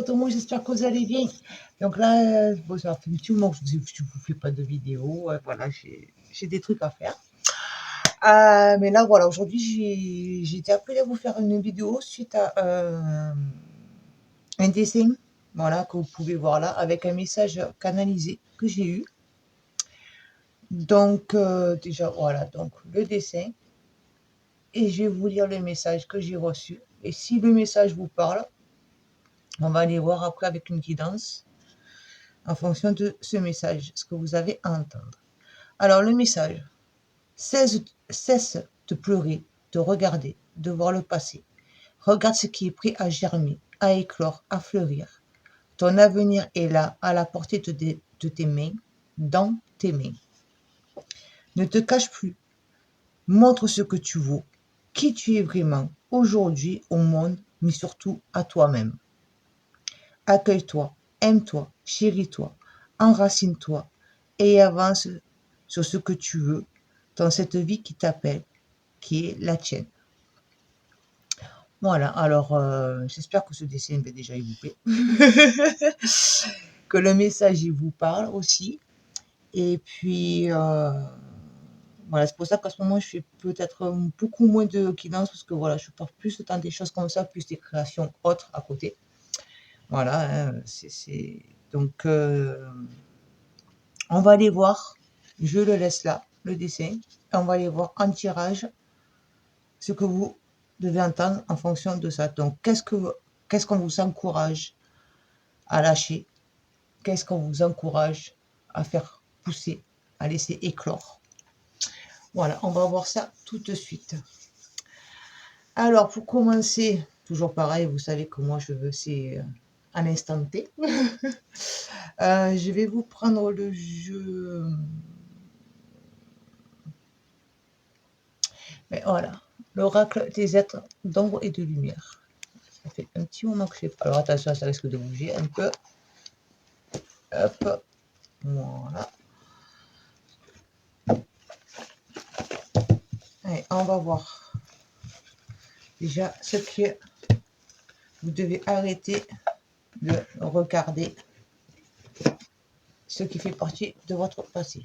bonjour tout le monde, j'espère que vous allez bien. Donc là, bon, ça fait un petit moment que je ne vous fais pas de vidéo. Voilà, j'ai des trucs à faire. Mais là, voilà, aujourd'hui, j'ai été appelée à vous faire une vidéo suite à un dessin, voilà, que vous pouvez voir là, avec un message canalisé que j'ai eu. Donc, déjà, voilà, donc le dessin. Et je vais vous lire le message que j'ai reçu. Et si le message vous parle, on va aller voir après avec une guidance en fonction de ce message, ce que vous avez à entendre. Alors, le message: cesse de pleurer, de regarder, de voir le passé. Regarde ce qui est prêt à germer, à éclore, à fleurir. Ton avenir est là, à la portée de tes mains, dans tes mains. Ne te cache plus. Montre ce que tu vaux, qui tu es vraiment, aujourd'hui, au monde, mais surtout à toi-même. Accueille-toi, aime-toi, chéris-toi, enracine-toi et avance sur ce que tu veux dans cette vie qui t'appelle, qui est la tienne. Voilà, alors j'espère que ce dessin va déjà il vous plaît, que le message il vous parle aussi. Et puis voilà, c'est pour ça qu'à ce moment je fais peut-être beaucoup moins de guidance parce que voilà, je porte plus dans des choses comme ça, plus des créations autres à côté. Voilà, hein, donc on va aller voir, je le laisse là, le dessin, et on va aller voir en tirage ce que vous devez entendre en fonction de ça. Donc, qu'est-ce qu'on vous encourage à lâcher? Qu'est-ce qu'on vous encourage à faire pousser, à laisser éclore? Voilà, on va voir ça tout de suite. Alors, pour commencer, toujours pareil, vous savez que moi, je veux, c'est à l'instant T. Je vais vous prendre le jeu. Mais voilà, l'oracle des êtres d'ombre et de lumière. Ça fait un petit moment que je sais pas. Alors attention, ça risque de bouger un peu. Hop, voilà. Allez, on va voir. Déjà, ce que vous devez arrêter de regarder, ce qui fait partie de votre passé.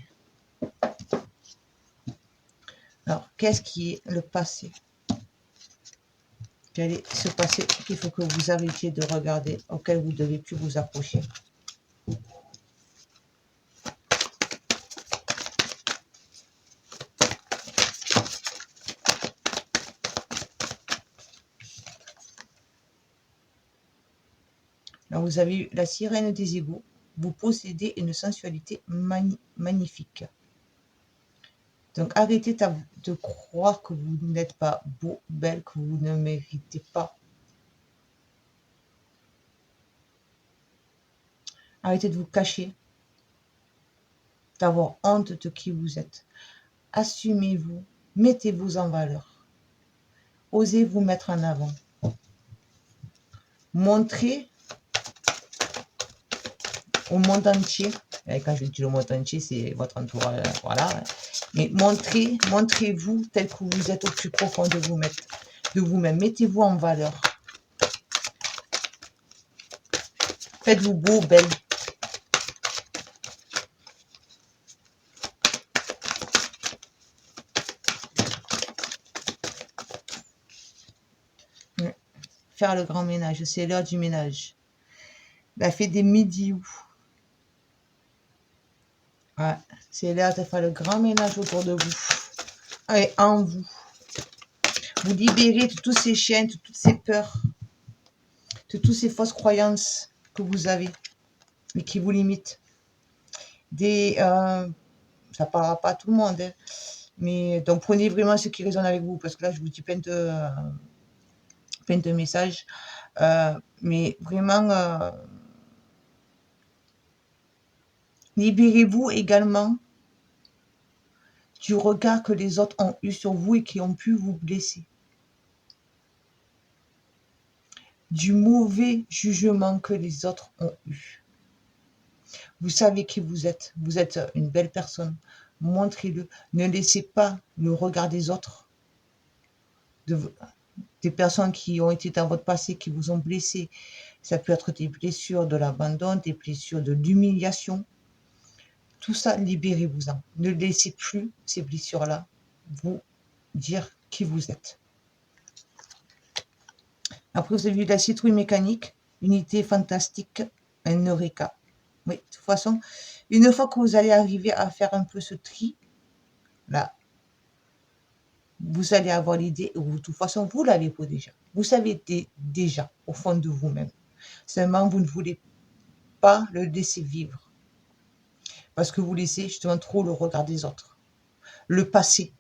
Alors, qu'est-ce qui est le passé? Quel est ce passé qu'il faut que vous arrêtiez de regarder, auquel vous ne devez plus vous approcher? Alors, vous avez eu la sirène des égouts. Vous possédez une sensualité magnifique. Donc, arrêtez de croire que vous n'êtes pas beau, belle, que vous ne méritez pas. Arrêtez de vous cacher, d'avoir honte de qui vous êtes. Assumez-vous, mettez-vous en valeur. Osez vous mettre en avant. Montrez au monde entier, et quand je dis le monde entier, c'est votre entourage, voilà. Mais montrez-vous tel que vous êtes au plus profond de vous-même. Mettez-vous en valeur. Faites-vous beau, belle. Faire le grand ménage, c'est l'heure du ménage. La fête des midis. Ouais, c'est l'heure de faire le grand ménage autour de vous. Et en vous. Vous libérez de tous ces chaînes, de toutes ces peurs, de toutes ces fausses croyances que vous avez et qui vous limitent. Ça parlera pas à tout le monde, hein, mais donc prenez vraiment ce qui résonne avec vous, parce que là je vous dis plein de messages, mais vraiment libérez-vous également du regard que les autres ont eu sur vous et qui ont pu vous blesser, du mauvais jugement que les autres ont eu. Vous savez qui vous êtes une belle personne, montrez-le, ne laissez pas le regard des autres des personnes qui ont été dans votre passé, qui vous ont blessé. Ça peut être des blessures de l'abandon, des blessures de l'humiliation. Tout ça, libérez-vous-en. Ne laissez plus ces blessures-là vous dire qui vous êtes. Après, vous avez vu la citrouille mécanique, unité fantastique, un eureka. Oui, de toute façon, une fois que vous allez arriver à faire un peu ce tri, là, vous allez avoir l'idée, ou de toute façon, vous l'avez pas déjà. Vous savez déjà, au fond de vous-même. Seulement, vous ne voulez pas le laisser vivre. Parce que vous laissez justement trop le regard des autres. Le passé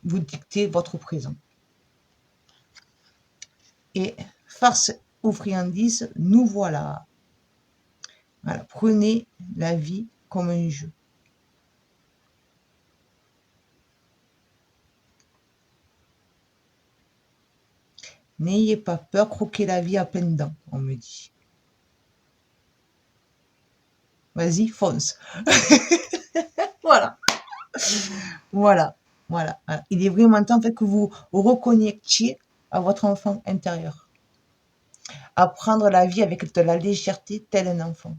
vous dictez votre présent. Et farce ou friandise, nous voilà. Voilà. Prenez la vie comme un jeu. N'ayez pas peur, croquez la vie à pleines dents, on me dit. Vas-y, fonce. Voilà. Voilà. Voilà. Il est vraiment temps en fait, que vous reconnectiez à votre enfant intérieur. À prendre la vie avec de la légèreté tel un enfant.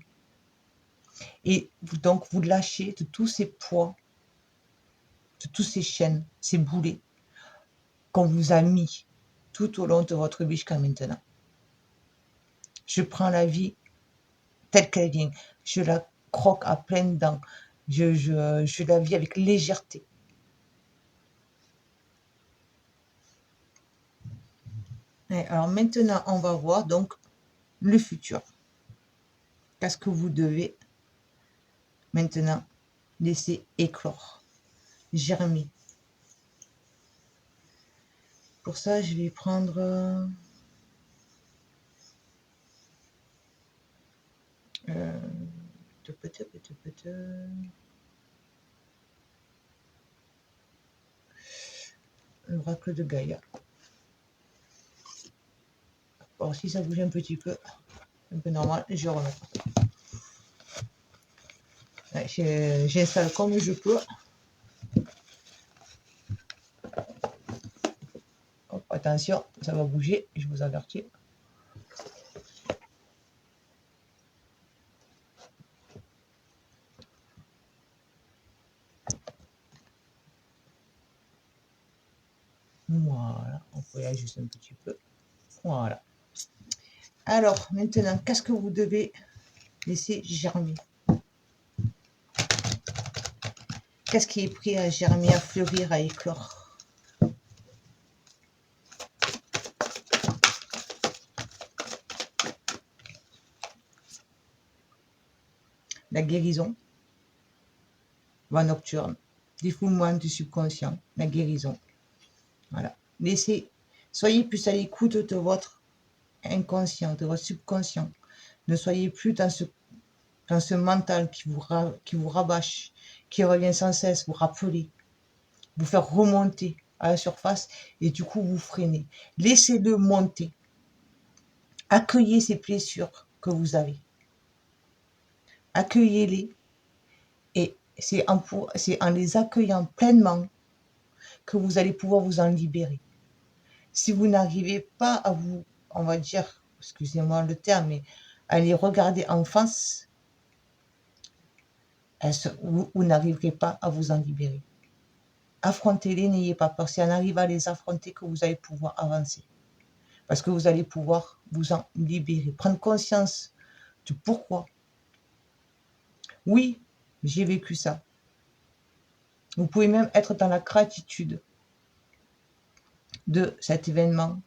Et donc, vous lâchez de tous ces poids, de toutes ces chaînes, ces boulets qu'on vous a mis tout au long de votre vie jusqu'à maintenant. Je prends la vie telle qu'elle vient. Je la croque à pleines dents. Je la vis avec légèreté. Et alors maintenant, on va voir donc le futur. Qu'est-ce que vous devez maintenant laisser éclore, germer. Pour ça, je vais prendre l'oracle de Gaïa. Bon, si ça bouge un petit peu, un peu normal, je remets. Ouais, j'installe comme je peux. Hop, attention, ça va bouger, je vous avertis. Voilà, on peut y aller juste un petit peu. Voilà. Alors, maintenant, qu'est-ce que vous devez laisser germer? Qu'est-ce qui est prêt à germer, à fleurir, à éclore? La guérison, voie nocturne, défoulement du subconscient, la guérison. Voilà. Soyez plus à l'écoute de votre inconscient, de votre subconscient. Ne soyez plus dans ce mental qui vous rabâche, qui revient sans cesse vous rappeler, vous faire remonter à la surface et du coup vous freinez. Laissez-le monter. Accueillez ces blessures que vous avez. Accueillez-les et c'est en les accueillant pleinement que vous allez pouvoir vous en libérer. Si vous n'arrivez pas à vous, on va dire, excusez-moi le terme, mais à les regarder en face, vous n'arriverez pas à vous en libérer. Affrontez-les, n'ayez pas peur. C'est en arrivant à les affronter que vous allez pouvoir avancer. Parce que vous allez pouvoir vous en libérer. Prendre conscience du pourquoi. Oui, j'ai vécu ça. Vous pouvez même être dans la gratitude de cet événement,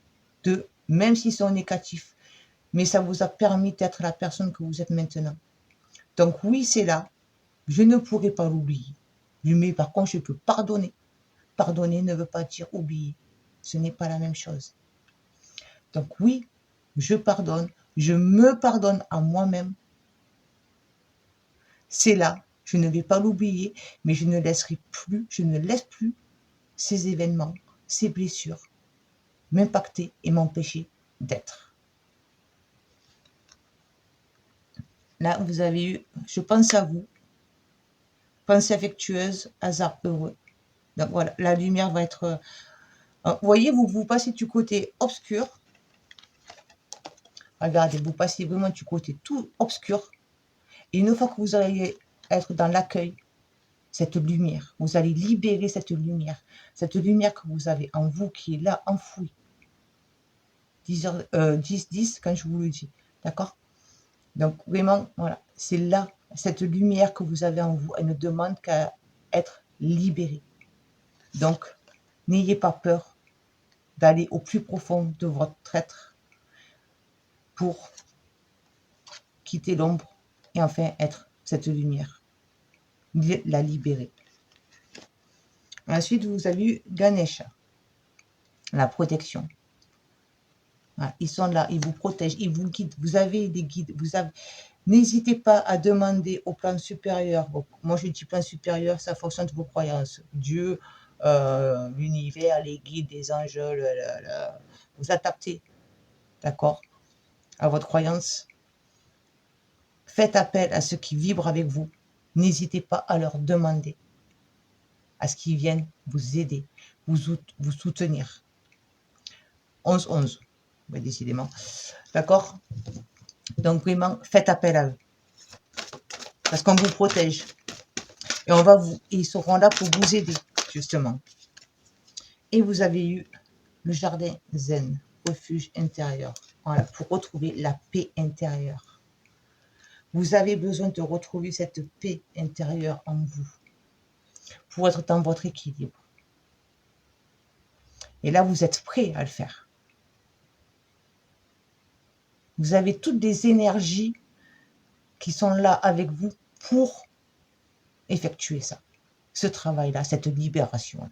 même s'ils sont négatifs, mais ça vous a permis d'être la personne que vous êtes maintenant. Donc oui, c'est là. Je ne pourrai pas l'oublier. Mais par contre, je peux pardonner. Pardonner ne veut pas dire oublier. Ce n'est pas la même chose. Donc oui, je pardonne. Je me pardonne à moi-même. C'est là. Je ne vais pas l'oublier, mais je ne laisse plus ces événements, ces blessures m'impacter et m'empêcher d'être. Là, vous avez eu, je pense à vous, pensée affectueuse, hasard heureux. Donc voilà, la lumière va être Vous voyez, vous passez du côté obscur. Regardez, vous passez vraiment du côté tout obscur. Et une fois que vous allez être dans l'accueil, cette lumière, vous allez libérer cette lumière que vous avez en vous, qui est là, enfouie. 10 quand je vous le dis, d'accord? Donc vraiment, voilà, c'est là, cette lumière que vous avez en vous, elle ne demande qu'à être libérée. Donc, n'ayez pas peur d'aller au plus profond de votre être pour quitter l'ombre et enfin être cette lumière, la libérer. Ensuite, vous avez eu Ganesha, la protection. Voilà, ils sont là, ils vous protègent, ils vous guident. Vous avez des guides. N'hésitez pas à demander au plan supérieur. Bon, moi, je dis plan supérieur, ça fonctionne de vos croyances. Dieu, l'univers, les guides, les anges, vous adaptez, d'accord, à votre croyance. Faites appel à ceux qui vibrent avec vous. N'hésitez pas à leur demander, à ce qu'ils viennent vous aider, vous soutenir. 11-11, ouais, décidément. D'accord? Donc vraiment, faites appel à eux. Parce qu'on vous protège. Et ils seront là pour vous aider, justement. Et vous avez eu le jardin zen, refuge intérieur. Voilà, pour retrouver la paix intérieure. Vous avez besoin de retrouver cette paix intérieure en vous. Pour être dans votre équilibre. Et là, vous êtes prêt à le faire. Vous avez toutes des énergies qui sont là avec vous pour effectuer ça. Ce travail-là, cette libération.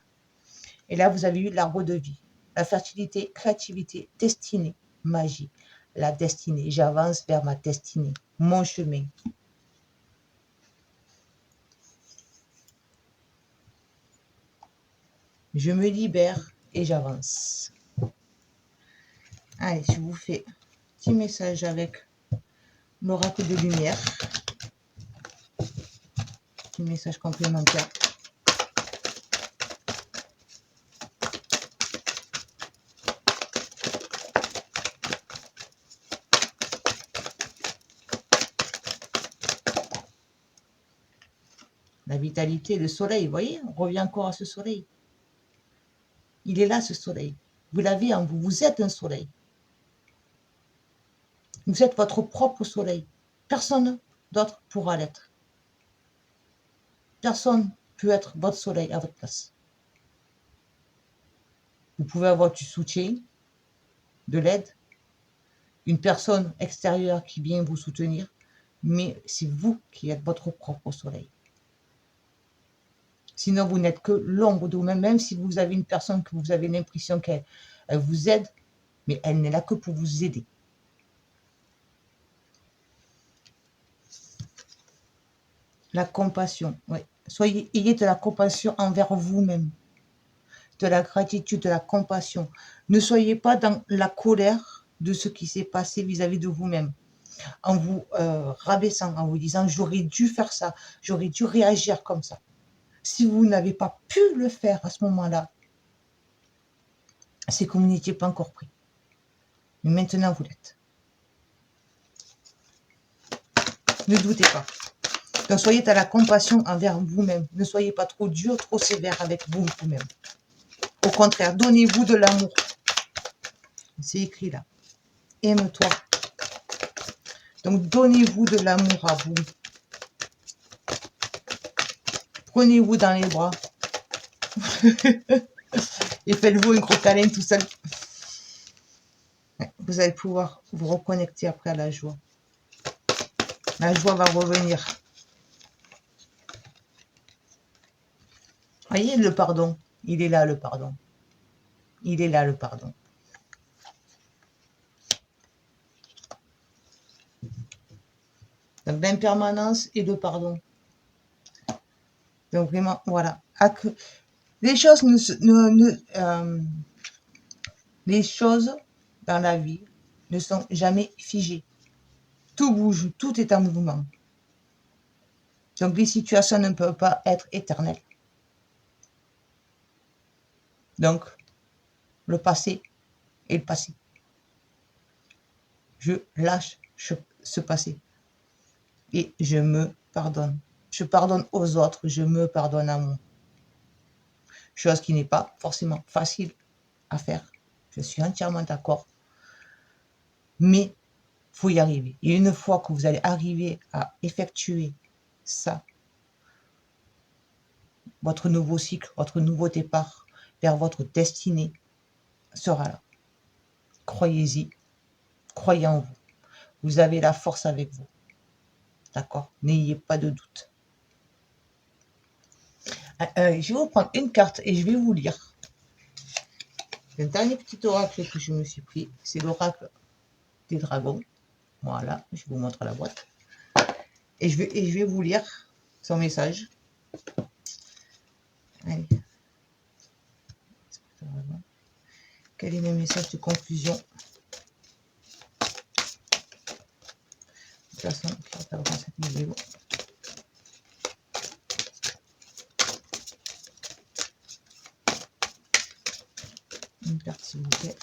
Et là, vous avez eu l'arbre de vie. La fertilité, créativité, destinée, magie. La destinée. J'avance vers ma destinée, mon chemin. Je me libère et j'avance. Allez, je vous fais un petit message avec l'oracle de lumière. Petit message complémentaire. La vitalité, le soleil, vous voyez, on revient encore à ce soleil. Il est là, ce soleil. Vous l'avez en vous, vous êtes un soleil. Vous êtes votre propre soleil. Personne d'autre pourra l'être. Personne peut être votre soleil à votre place. Vous pouvez avoir du soutien, de l'aide, une personne extérieure qui vient vous soutenir, mais c'est vous qui êtes votre propre soleil. Sinon, vous n'êtes que l'ombre de vous-même, même si vous avez une personne que vous avez l'impression qu'elle vous aide, mais elle n'est là que pour vous aider. La compassion, oui. Ayez de la compassion envers vous-même. De la gratitude, de la compassion. Ne soyez pas dans la colère de ce qui s'est passé vis-à-vis de vous-même. En vous rabaissant, en vous disant j'aurais dû faire ça, j'aurais dû réagir comme ça. Si vous n'avez pas pu le faire à ce moment-là, c'est que vous n'étiez pas encore prêt. Mais maintenant, vous l'êtes. Ne doutez pas. Donc, soyez à la compassion envers vous-même. Ne soyez pas trop dur, trop sévère avec vous-même. Au contraire, donnez-vous de l'amour. C'est écrit là. Aime-toi. Donc, donnez-vous de l'amour à vous. Prenez-vous dans les bras. Et faites-vous un gros câlin tout seul. Vous allez pouvoir vous reconnecter après à la joie. La joie va revenir. Voyez le pardon. Il est là, le pardon. Il est là, le pardon. Donc, l'impermanence et le pardon. Donc, vraiment, voilà. Les choses, les choses dans la vie ne sont jamais figées. Tout bouge, tout est en mouvement. Donc, les situations ne peuvent pas être éternelles. Donc, le passé est le passé. Je lâche ce passé et je me pardonne. Je pardonne aux autres, je me pardonne à moi. Chose qui n'est pas forcément facile à faire. Je suis entièrement d'accord. Mais il faut y arriver. Et une fois que vous allez arriver à effectuer ça, votre nouveau cycle, votre nouveau départ vers votre destinée sera là. Croyez-y, croyez en vous. Vous avez la force avec vous. D'accord? N'ayez pas de doute. Je vais vous prendre une carte et je vais vous lire. Le dernier petit oracle que je me suis pris, c'est l'oracle des dragons. Voilà, je vous montre la boîte. Et je vais vous lire son message. Allez. Quel est le message de conclusion? De toute façon, je vais pas cette vidéo. Une carte, s'il vous plaît.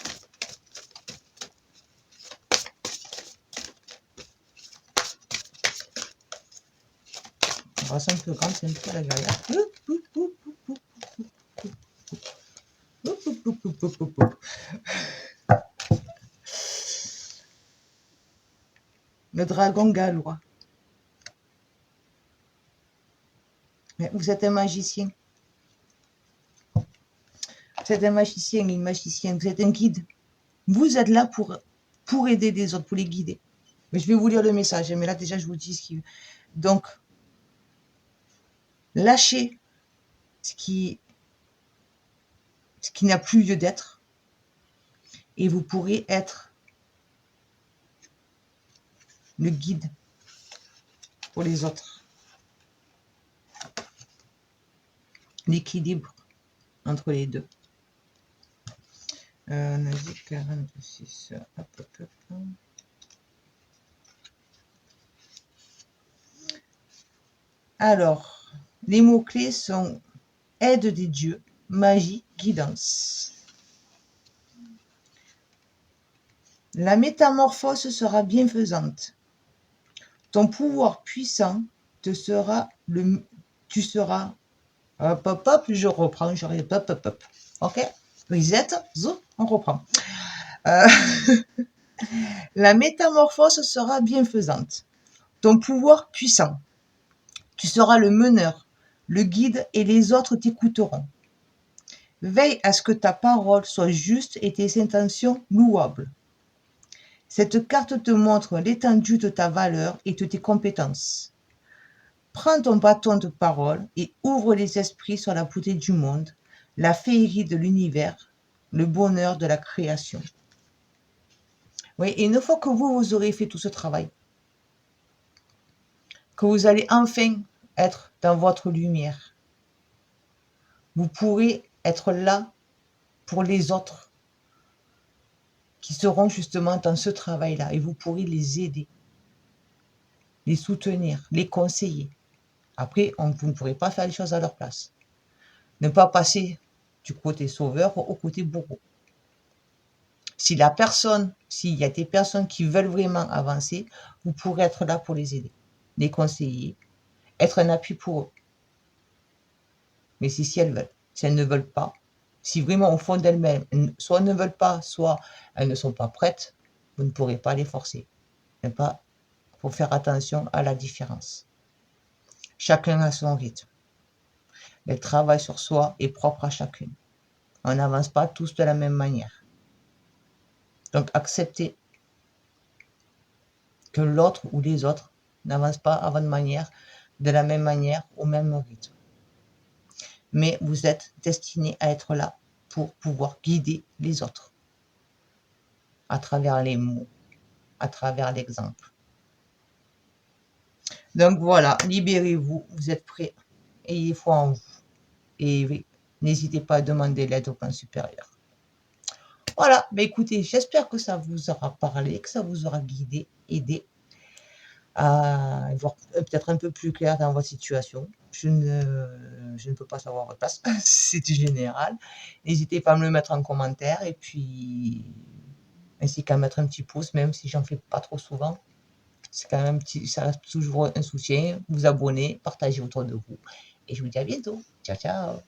On va un peu grande, c'est un peu à la guerrière. Le dragon gallois. Mais vous êtes un magicien. Vous êtes un magicien, une magicienne. Vous êtes un guide. Vous êtes là pour aider les autres, pour les guider. Mais je vais vous lire le message. Mais là, déjà, je vous dis ce qui... Donc, lâchez ce qui n'a plus lieu d'être. Et vous pourrez être le guide pour les autres. L'équilibre entre les deux. On a dit 46. Hop, hop, hop. Alors, les mots-clés sont aide des dieux, magie, guidance. La métamorphose sera bienfaisante. Ton pouvoir puissant tu seras, hop, hop, hop, je reprends, hop, hop, hop. Ok? Reset, on reprend. La métamorphose sera bienfaisante. Ton pouvoir puissant. Tu seras le meneur, le guide et les autres t'écouteront. Veille à ce que ta parole soit juste et tes intentions louables. Cette carte te montre l'étendue de ta valeur et de tes compétences. Prends ton bâton de parole et ouvre les esprits sur la beauté du monde, la féerie de l'univers, le bonheur de la création. Oui, et une fois que vous aurez fait tout ce travail, que vous allez enfin être dans votre lumière, vous pourrez être là pour les autres qui seront justement dans ce travail-là et vous pourrez les aider, les soutenir, les conseiller. Après, vous ne pourrez pas faire les choses à leur place. Ne pas passer du côté sauveur au côté bourreau. S'il y a des personnes qui veulent vraiment avancer, vous pourrez être là pour les aider, les conseiller, être un appui pour eux. Mais si elles veulent, si elles ne veulent pas, si vraiment au fond d'elles-mêmes, soit elles ne veulent pas, soit elles ne sont pas prêtes, vous ne pourrez pas les forcer. Il faut faire attention à la différence. Chacun a son rythme. Le travail sur soi est propre à chacune. On n'avance pas tous de la même manière. Donc acceptez que l'autre ou les autres n'avancent pas à votre manière, de la même manière, au même rythme. Mais vous êtes destiné à être là pour pouvoir guider les autres à travers les mots, à travers l'exemple. Donc voilà, libérez-vous, vous êtes prêts, ayez foi en vous et n'hésitez pas à demander l'aide au plan supérieur. Voilà, bah écoutez, j'espère que ça vous aura parlé, que ça vous aura guidé, aidé à voir peut-être un peu plus clair dans votre situation. je ne peux pas savoir votre place, c'est du général. N'hésitez pas à me le mettre en commentaire et puis ainsi qu'à mettre un petit pouce, même si j'en fais pas trop souvent. C'est quand même un petit, ça reste toujours un soutien. Vous abonner, partagez autour de vous. Et je vous dis à bientôt. Ciao, ciao.